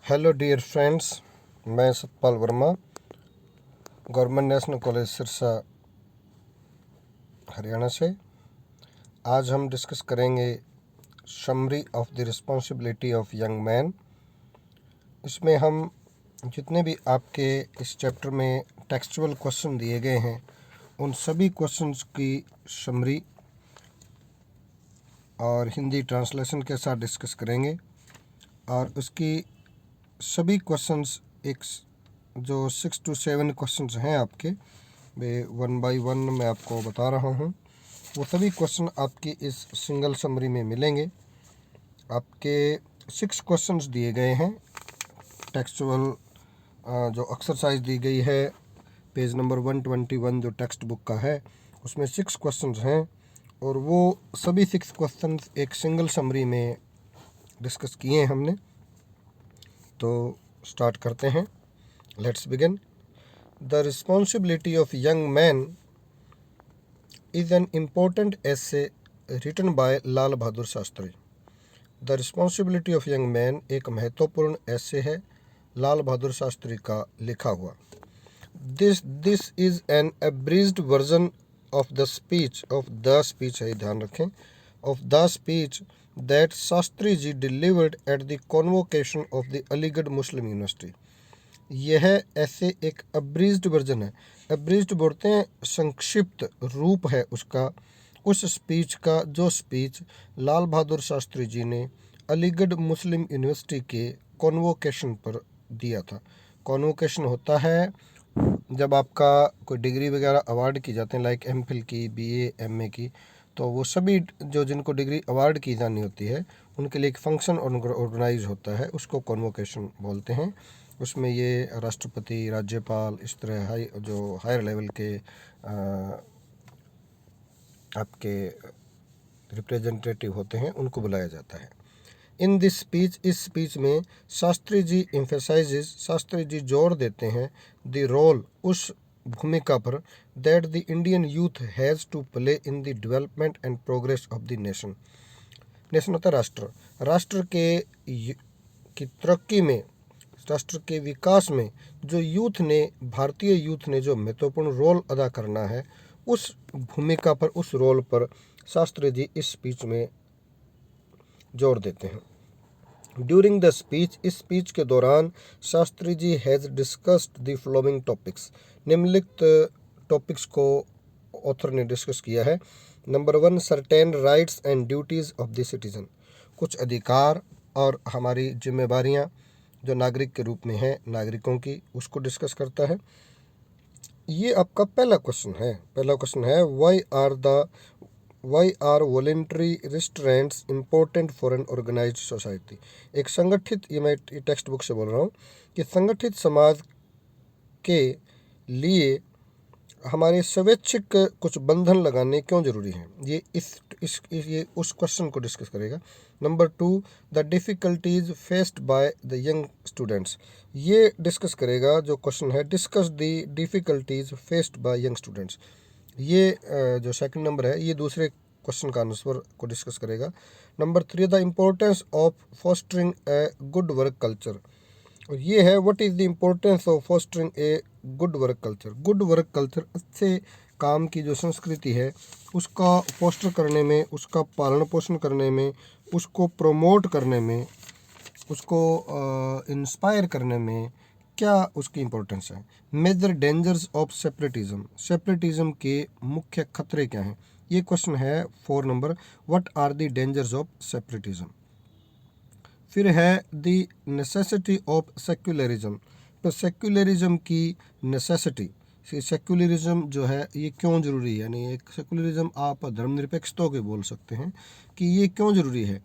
Hello dear friends, मैं Satpal Verma, government national college Sirsa, Haryana से। आज हम डिस्कस करेंगे summary of the responsibility of young man. इसमें हम जितने भी आपके इस चैप्टर में टेक्सचुअल क्वेश्चन दिए गए हैं उन सभी क्वेश्चंस की समरी और हिंदी ट्रांसलेशन के साथ डिस्कस करेंगे और उसकी सभी क्वेश्चंस एक जो 6 to 7 क्वेश्चंस हैं आपके, वे 1 by 1 मैं आपको बता रहा हूँ। वो सभी क्वेश्चन आपकी इस सिंगल समरी में मिलेंगे। आपके 6 क्वेश्चंस दिए गए हैं। टेक्सचुअल जो एक्सरसाइज दी गई है पेज नंबर 121 जो टेक्स्ट बुक का है, उसमें 6 क्वेश्चंस हैं और वो सभी 6 क्वेश्चंस एक सिंगल समरी में डिस्कस किए हैं हमने। तो स्टार्ट करते हैं। Let's begin. The responsibility of young man is an important essay written by Lal Bahadur Shastri. The responsibility of young man एक महत्वपूर्ण ऐसे है लाल बहादुर शास्त्री का लिखा हुआ। This is an abridged version of the speech है, ध्यान रखें, of the speech that Shastri ji delivered at the convocation of the Aligarh Muslim University. यह ऐसे एक अब्रिज्ड वर्जन है। अब्रिज्ड बोलते हैं संक्षिप्त रूप है उसका, उस स्पीच का जो स्पीच लाल बहादुर शास्त्री जी ने अलीगढ़ मुस्लिम यूनिवर्सिटी के कॉन्वोकेशन पर दिया था। कॉन्वोकेशन होता है जब आपका कोई डिग्री वगैरह अवार्ड की जाते हैं, लाइक एमफिल की, बीए, एमए की, तो वो सभी जो जिनको डिग्री अवार्ड की जानी होती है उनके लिए एक फंक्शन ऑर्गेनाइज होता है, उसको कॉन्वोकेशन बोलते हैं। उसमें ये राष्ट्रपति, राज्यपाल, इस तरह हायर लेवल के आपके रिप्रेजेंटेटिव होते हैं उनको बुलाया जाता है। इन दिस स्पीच, इस स्पीच में शास्त्री जी जोर देते हैं द रोल, उस भूमिका पर, that the Indian youth has to play in the development and progress of the nation. Nation होता है राष्ट्र, राष्ट्र की तरक्की में, राष्ट्र के विकास में जो यूथ ने, भारतीय यूथ ने जो महत्वपूर्ण रोल अदा करना है, उस भूमिका पर, उस रोल पर शास्त्री जी इस स्पीच में जोर देते हैं। ड्यूरिंग द स्पीच, इस स्पीच के दौरान Shastri ji has discussed the following topics. निम्नलिखित टॉपिक्स को ऑथर ने डिस्कस किया है। Number 1, certain rights and duties of the citizen. कुछ अधिकार और हमारी जिम्मेवारियां जो नागरिक के रूप में है नागरिकों की, उसको डिस्कस करता है। ये आपका पहला क्वेश्चन है why are voluntary restraints important for an organised society. एक संगठित, ये मैं टेक्स्ट बुक से बोल रहा हूँ, कि संगठित समाज के लिए हमारे स्वैच्छिक कुछ बंधन लगाने क्यों जरूरी हैं। ये ये उस क्वेश्चन को डिस्कस करेगा। Number 2, the difficulties faced by the young students. ये डिस्कस करेगा, जो क्वेश्चन है, discuss the difficulties faced by young students. ये जो सेकंड नंबर है, ये दूसरे क्वेश्चन का आंसर को डिस्कस करेगा। Number 3, the importance of fostering a good work culture. और ये है, what is the importance of fostering a good work culture. Good work culture, अच्छे काम की जो संस्कृति है उसका फोस्टर करने में, उसका पालन पोषण करने में, उसको प्रमोट करने में, उसको इंस्पायर करने में क्या उसकी इम्पोर्टेंस है। मेजर डेंजर्स ऑफ सेपरेटिज्म के मुख्य खतरे क्या हैं। ये क्वेश्चन है 4 number, what are the dangers of separatism. फिर है द नेसेसिटी ऑफ सेक्युलरिज्म। तो सेक्युलरिज्म की नेसेसिटी, सेक्युलरिज्म जो है ये क्यों ज़रूरी है, यानी एक सेक्युलरिज्म आप धर्मनिरपेक्षता के बोल सकते हैं कि ये क्यों ज़रूरी है।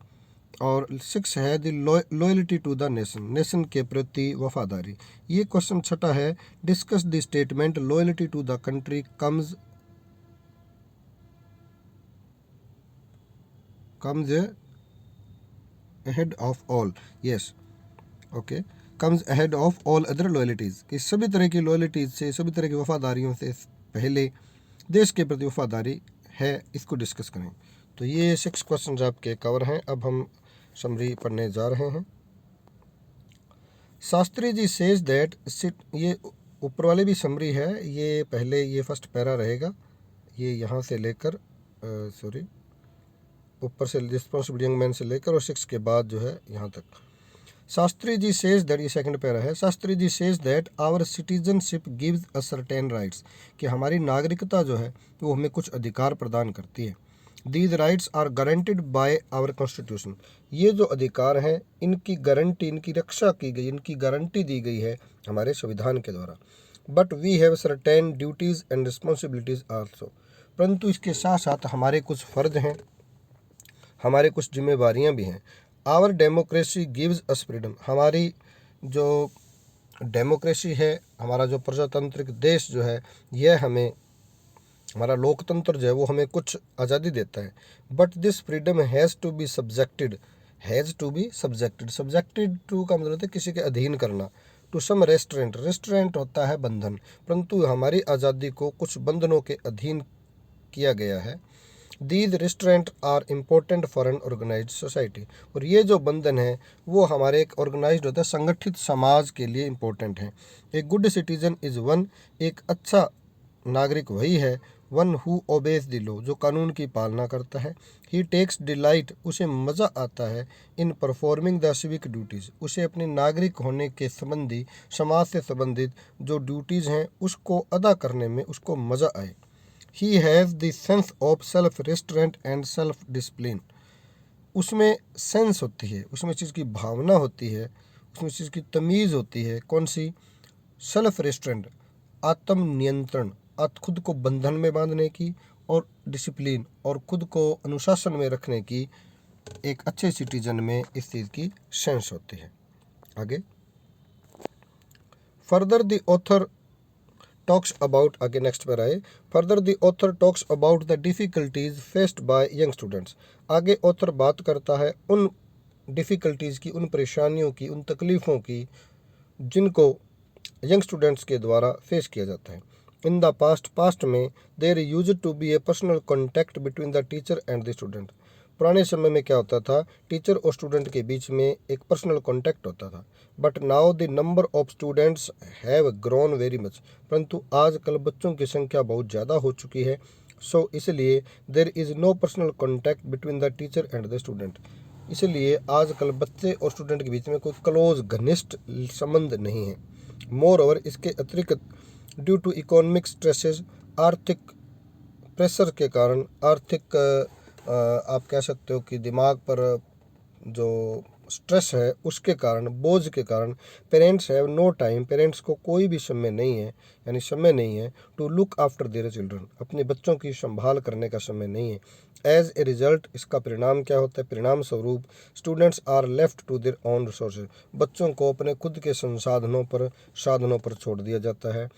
और 6 है the loyalty to the nation के प्रति वफादारी। ये क्वेश्चन 6 है, discuss the statement loyalty to the country comes ahead of all, yes, okay, comes ahead of all other loyalties, कि सभी तरह की लॉयल्टीज से, सभी तरह की वफादारियों से पहले देश के प्रति वफादारी है, इसको डिस्कस करें। तो ये 6 क्वेश्चन आपके कवर हैं। अब हम समरी पढ़ने जा रहे हैं। शास्त्री जी सेज दैट ये ऊपर वाले भी समरी है, ये पहले ये फर्स्ट पैरा रहेगा, ये यहाँ से लेकर सॉरी ऊपर से रिस्पॉन्सिबल यंग मैन से लेकर और 6 के बाद जो है यहाँ तक। शास्त्री जी सेज दैट, ये सेकंड पैरा है, Shastri ji says that our citizenship gives a certain rights, कि हमारी नागरिकता जो है वो हमें कुछ अधिकार प्रदान करती है। These rights are guaranteed by our constitution, ये जो अधिकार हैं इनकी गारंटी, इनकी रक्षा की गई, इनकी गारंटी दी गई है हमारे संविधान के द्वारा। But we have certain duties and responsibilities also, परंतु इसके साथ साथ हमारे कुछ फ़र्ज हैं, हमारे कुछ जिम्मेवारियां भी हैं। Our democracy gives us freedom, हमारी जो डेमोक्रेसी है, हमारा जो प्रजातांत्रिक देश जो है, यह हमें, हमारा लोकतंत्र जो है वो हमें कुछ आज़ादी देता है। But this freedom has to be subjected, has to be subjected, subjected to का मतलब है किसी के अधीन करना, टू सम रेस्ट्रेंट, रेस्ट्रेंट होता है बंधन, परंतु हमारी आज़ादी को कुछ बंधनों के अधीन किया गया है। These restraints are important for an organised society, और ये जो बंधन है वो हमारे एक ऑर्गेनाइज्ड होता है संगठित समाज के लिए इम्पोर्टेंट है। A good citizen is one, एक अच्छा नागरिक वही है, one who obeys the law, जो कानून की पालना करता है। ही टेक्स डिलाइट, उसे मज़ा आता है, in performing the civic duties, उसे अपने नागरिक होने के संबंधी, समाज से संबंधित जो ड्यूटीज़ हैं उसको अदा करने में उसको मज़ा आए। He has the sense of self restraint and self discipline, उसमें सेंस होती है, उसमें चीज़ की भावना होती है, उसमें चीज़ की तमीज़ होती है। कौन सी? सेल्फ रेस्ट्रेंट, आत्म नियंत्रण, खुद को बंधन में बांधने की, और डिसिप्लिन, और खुद को अनुशासन में रखने की। एक अच्छे सिटीजन में इस चीज़ की सेंस होती है। आगे further the author talks about, आगे नेक्स्ट पर आए, further the author talks about the difficulties faced by young students, आगे ऑथर बात करता है उन डिफ़िकल्टीज़ की, उन परेशानियों की, उन तकलीफ़ों की जिनको यंग स्टूडेंट्स के द्वारा फेस किया जाता है। इन द पास्ट, पास्ट में there used to be a personal contact between the teacher and the student, पुराने समय में क्या होता था, टीचर और स्टूडेंट के बीच में एक पर्सनल कॉन्टैक्ट होता था। But now the number of students have grown very much, परंतु आजकल बच्चों की संख्या बहुत ज़्यादा हो चुकी है। सो इसलिए there is no personal contact between the teacher and the student, इसलिए आजकल बच्चे और स्टूडेंट के बीच में कोई क्लोज घनिष्ठ संबंध नहीं है। मोर ओवर, इसके अतिरिक्त ड्यू टू इकोनॉमिक स्ट्रेसेस, आर्थिक प्रेशर के कारण, आर्थिक आप कह सकते हो कि दिमाग पर जो स्ट्रेस है उसके कारण, बोझ के कारण, parents have no time, parents को कोई भी समय नहीं है, यानी समय नहीं है, to look after their children, अपने बच्चों की संभाल करने का समय नहीं है। एज ए रिजल्ट, इसका परिणाम क्या होता है, परिणाम स्वरूप students are left to their own resources, बच्चों को अपने खुद के संसाधनों पर, साधनों पर छोड़ दिया जाता है,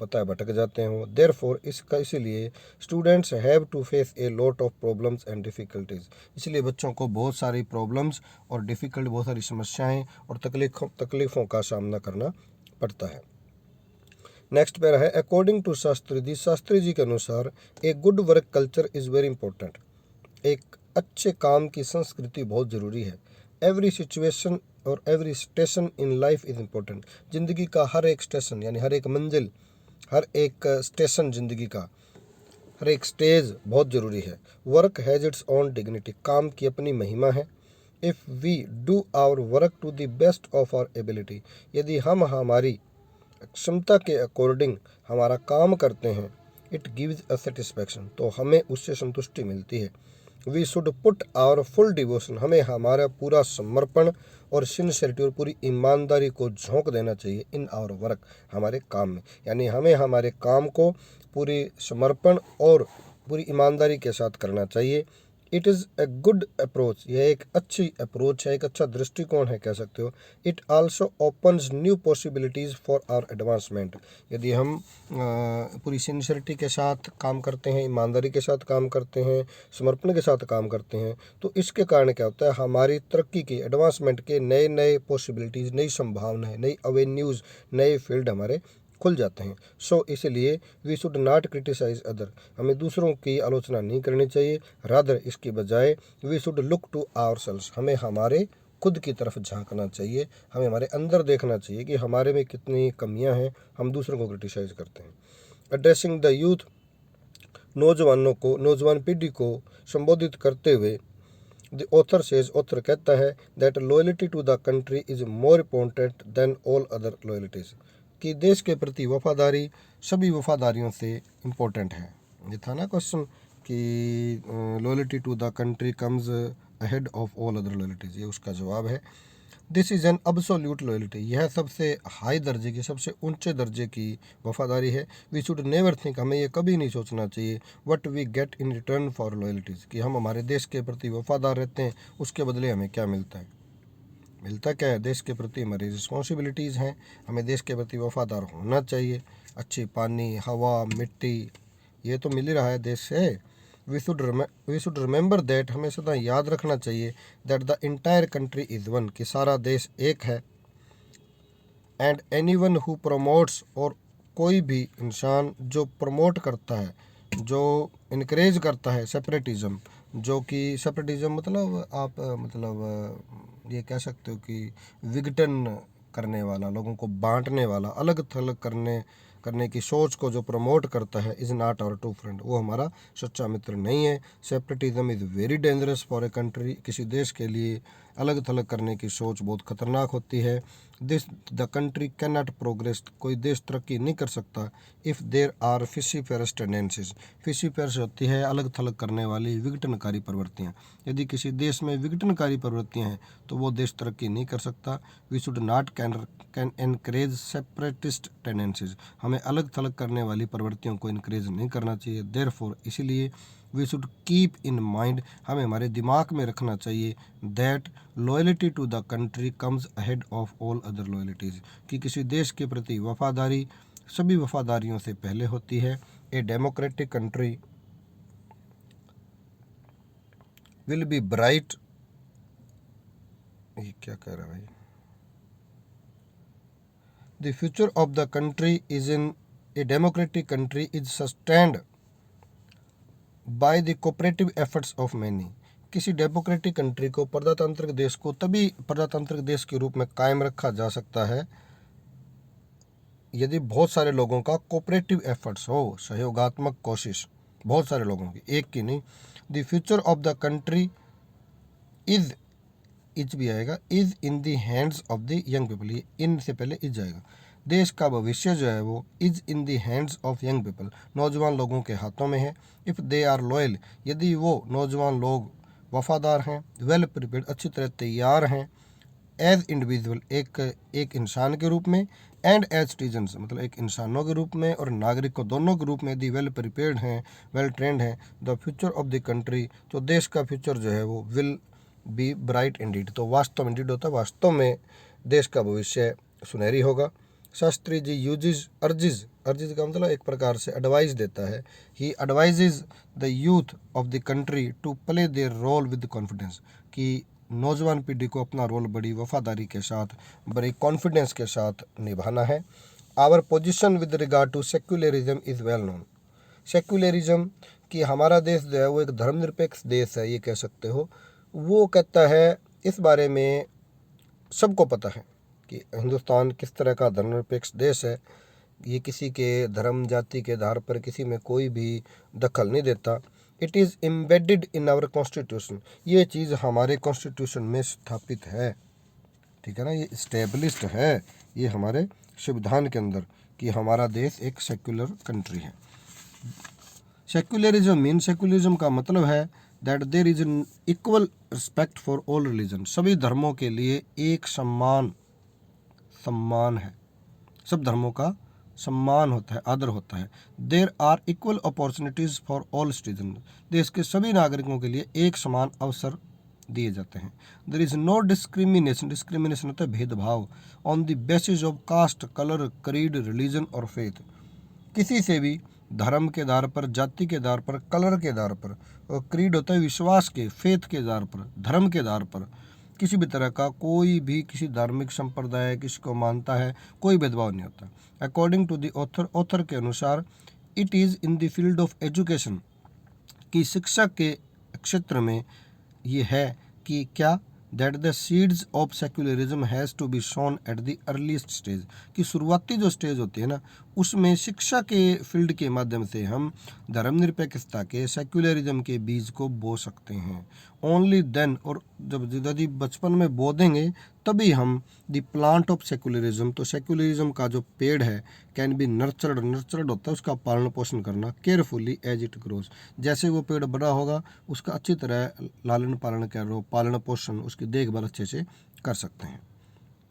पता है भटक जाते हैं वो। देयरफॉर, इसका इसीलिए students have to face a lot of problems and difficulties, इसलिए बच्चों को बहुत सारी प्रॉब्लम्स और डिफ़िकल्ट, बहुत सारी समस्याएं और तकलीफ़ों का सामना करना पड़ता है। नेक्स्ट पैरा है, अकॉर्डिंग टू शास्त्री जी, शास्त्री जी के अनुसार a good work culture is very important, एक अच्छे काम की संस्कृति बहुत ज़रूरी है। एवरी सिचुएशन और every station in life is important, ज़िंदगी का हर एक स्टेशन, यानी हर एक मंजिल, हर एक स्टेशन ज़िंदगी का, हर एक स्टेज बहुत ज़रूरी है। Work has its own dignity, काम की अपनी महिमा है। If we do our work to the best of our ability, यदि हम हमारी क्षमता के अकॉर्डिंग हमारा काम करते हैं, इट गिव्स अ सेटिस्फैक्शन, तो हमें उससे संतुष्टि मिलती है। We should put our full devotion, हमें हमारा पूरा समर्पण और सिंसियरिटी और पूरी ईमानदारी को झोंक देना चाहिए इन आवर वर्क, हमारे काम में, यानी हमें हमारे काम को पूरी समर्पण और पूरी ईमानदारी के साथ करना चाहिए। It is a good approach, यह एक अच्छी अप्रोच है, एक अच्छा दृष्टिकोण है कह सकते हो। It also opens new possibilities for our advancement, यदि हम पूरी सिंसियरिटी के साथ काम करते हैं, ईमानदारी के साथ काम करते हैं, समर्पण के साथ काम करते हैं, तो इसके कारण क्या होता है, हमारी तरक्की की, एडवांसमेंट के नए नए पॉसिबिलिटीज़, नई संभावनाएं, नई अवेन्यूज़, नए फील्ड हमारे खुल जाते हैं। सो इसलिए we should not criticise other, हमें दूसरों की आलोचना नहीं करनी चाहिए, रादर इसकी बजाय we should look to ourselves, हमें हमारे खुद की तरफ झांकना चाहिए, हमें हमारे अंदर देखना चाहिए कि हमारे में कितनी कमियां हैं, हम दूसरों को क्रिटिसाइज करते हैं। एड्रेसिंग द यूथ, नौजवान पीढ़ी को संबोधित करते हुए द ऑथर सेज, ऑथर कहता है that loyalty to the country is more important than all other loyalties, कि देश के प्रति वफादारी सभी वफादारियों से इम्पोर्टेंट है। ये था ना क्वेश्चन कि loyalty to the country comes ahead of all other loyalties, ये उसका जवाब है। This is an absolute loyalty, यह सबसे हाई दर्जे की, सबसे ऊंचे दर्जे की वफादारी है। वी शुड नेवर थिंक, हमें ये कभी नहीं सोचना चाहिए what we get in return for loyalties, कि हम हमारे देश के प्रति वफादार रहते हैं उसके बदले हमें क्या मिलता है। मिलता क्या है, देश के प्रति हमारी रिस्पॉन्सिबिलिटीज़ हैं, हमें देश के प्रति वफादार होना चाहिए। अच्छी पानी, हवा, मिट्टी, ये तो मिल ही रहा है देश से। वी शुड रिमेंबर दैट, हमें सदा याद रखना चाहिए that the entire country is one, कि सारा देश एक है। एंड एनीवन हु प्रमोट्स, और कोई भी इंसान जो प्रमोट करता है, जो इनकरेज करता है सेपरेटिज़म, जो कि सेपरेटिज़म मतलब आप ये कह सकते हो कि विघटन करने वाला, लोगों को बांटने वाला, अलग थलग करने की सोच को जो प्रमोट करता है, is not our true friend, वो हमारा सच्चा मित्र नहीं है। Separatism is very dangerous for a country, किसी देश के लिए अलग थलग करने की सोच बहुत खतरनाक होती है। This the country can not progress, कोई देश तरक्की नहीं कर सकता इफ़ देर आर फिशिफेरस टेंडेंसीज, फिशिफेरस होती है अलग थलग करने वाली विघटनकारी प्रवृत्तियाँ। यदि किसी देश में विघटनकारी प्रवृत्तियाँ हैं तो वो देश तरक्की नहीं कर सकता। We should not can encourage separatist tendencies, हमें अलग थलग करने वाली प्रवृत्तियों को इनकरेज नहीं करना चाहिए। देयरफॉर, इसीलिए we should keep in mind, हमें हमारे दिमाग में रखना चाहिए that loyalty to the country comes ahead of all other loyalties, कि किसी देश के प्रति वफादारी सभी वफादारियों से पहले होती है। A democratic country will be bright, ये क्या कह रहा है भाई, the future of the country is in a democratic country is sustained by the cooperative efforts of many, किसी डेमोक्रेटिक कंट्री को, प्रजातांत्रिक देश को तभी प्रजातांत्रिक देश के रूप में कायम रखा जा सकता है यदि बहुत सारे लोगों का कोऑपरेटिव एफर्ट्स हो, सहयोगात्मक कोशिश, बहुत सारे लोगों की, एक की नहीं। The future of the country is भी आएगा, is in the hands of the young people, ये इन से पहले इज आएगा। देश का भविष्य जो है वो is in the hands of young people, नौजवान लोगों के हाथों में है। इफ़ दे आर लॉयल, यदि वो नौजवान लोग वफादार हैं, वेल प्रिपेयर्ड, अच्छी तरह तैयार हैं, एज इंडिविजुअल, एक इंसान के रूप में, एंड एज सिटीजन्स, मतलब एक इंसानों के रूप में और नागरिकों दोनों के रूप में, यदि वेल प्रिपेयर्ड हैं, वेल ट्रेंड हैं, the future of the country, तो देश का फ्यूचर जो है वो विल बी ब्राइट इंडीड, तो वास्तव में, इंडीड होता है वास्तव में, देश का भविष्य सुनहरी होगा। शास्त्री जी यूजिज अर्जिज का मतलब एक प्रकार से एडवाइस देता है, ही advises the youth of the country to play their role with confidence, कि नौजवान पीढ़ी को अपना रोल बड़ी वफादारी के साथ, बड़ी कॉन्फिडेंस के साथ निभाना है। Our position with regard to secularism is well known, secularism, कि हमारा देश जो है वो एक धर्मनिरपेक्ष देश है, ये कह सकते हो, वो कहता है, इस बारे में सबको पता है कि हिंदुस्तान किस तरह का धर्मनिरपेक्ष देश है। ये किसी के धर्म जाति के आधार पर किसी में कोई भी दखल नहीं देता। It is embedded in our constitution, ये चीज़ हमारे कॉन्स्टिट्यूशन में स्थापित है, ठीक है ना, ये इस्टेब्लिश्ड है, ये हमारे संविधान के अंदर, कि हमारा देश एक सेक्युलर कंट्री है। सेक्युलरिज्म का मतलब है that there is an equal respect for all religion, सभी धर्मों के लिए एक सम्मान है, सब धर्मों का सम्मान होता है, आदर होता है। There are equal opportunities for all citizen, देश के सभी नागरिकों के लिए एक समान अवसर दिए जाते हैं। देयर इज़ नो डिस्क्रिमिनेशन होता है भेदभाव, on the basis of caste, colour, creed, religion और फेथ, किसी से भी धर्म के आधार पर, जाति के आधार पर, कलर के आधार पर, और क्रीड होता है विश्वास के, फेथ के आधार पर, धर्म के आधार पर, किसी भी तरह का कोई भी किसी धार्मिक संप्रदाय किसी को मानता है, कोई भेदभाव नहीं होता। अकॉर्डिंग टू द ऑथर के अनुसार, it is in the field of education, कि शिक्षा के क्षेत्र में ये है कि क्या, that the seeds of secularism has to be sown at the earliest stage, कि शुरुआती जो स्टेज होती है ना, उसमें शिक्षा के फील्ड के माध्यम से हम धर्मनिरपेक्षता के, सेक्युलरिज्म के बीज को बो सकते हैं। ओनली देन, और जब यदि बचपन में बो देंगे तभी हम द प्लांट ऑफ सेक्युलरिज्म, तो सेक्युलरिज्म का जो पेड़ है, कैन बी नर्चर्ड, नर्चर्ड होता है उसका पालन पोषण करना, केयरफुली एज इट ग्रोज, जैसे वो पेड़ बड़ा होगा उसका अच्छी तरह लालन पालन करो, पालन पोषण, उसकी देखभाल अच्छे से कर सकते हैं।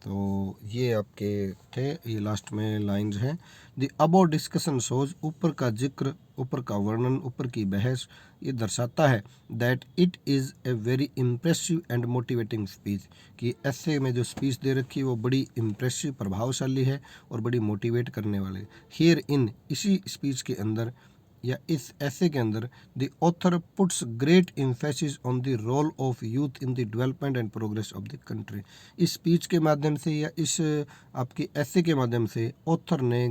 तो ये आपके थे, ये लास्ट में लाइंस हैं। द अबव डिस्कशन शोज, ऊपर का जिक्र, ऊपर का वर्णन, ऊपर की बहस ये दर्शाता है that it is a very impressive and motivating speech, कि ऐसे में जो स्पीच दे रखी है वो बड़ी इम्प्रेसिव, प्रभावशाली है और बड़ी मोटिवेट करने वाले। हियर इन, इसी स्पीच के अंदर या इस ऐसे के अंदर, the author puts great emphasis on the role of youth in the development and progress of the country. इस स्पीच के माध्यम से या इस आपके ऐसे के माध्यम से ऑथर ने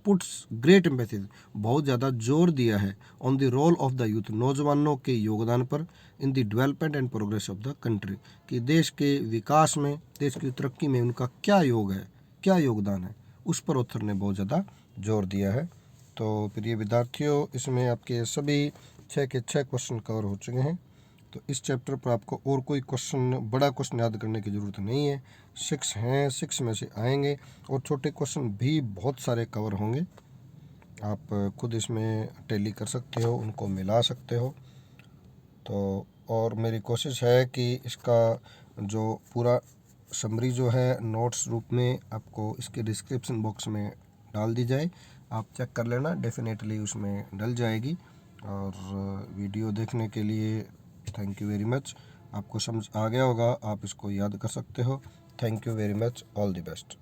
पुट्स ग्रेट एम्फेसिस, बहुत ज़्यादा जोर दिया है, on the role of the youth, नौजवानों के योगदान पर, in the development and progress of the country, कि देश के विकास में, देश की तरक्की में उनका क्या योग है, क्या योगदान है, उस पर ऑथर ने बहुत ज़्यादा जोर दिया है। तो प्रिय विद्यार्थियों, इसमें आपके सभी 6 के 6 क्वेश्चन कवर हो चुके हैं। तो इस चैप्टर पर आपको और कोई क्वेश्चन, बड़ा क्वेश्चन याद करने की ज़रूरत नहीं है। 6 हैं, 6 में से आएंगे और छोटे क्वेश्चन भी बहुत सारे कवर होंगे। आप खुद इसमें टैली कर सकते हो, उनको मिला सकते हो। तो और मेरी कोशिश है कि इसका जो पूरा समरी जो है नोट्स रूप में आपको इसके डिस्क्रिप्शन बॉक्स में डाल दी जाए, आप चेक कर लेना, डेफिनेटली उसमें डल जाएगी। और वीडियो देखने के लिए थैंक यू वेरी मच। आपको समझ आ गया होगा, आप इसको याद कर सकते हो। Thank you very much, all the best.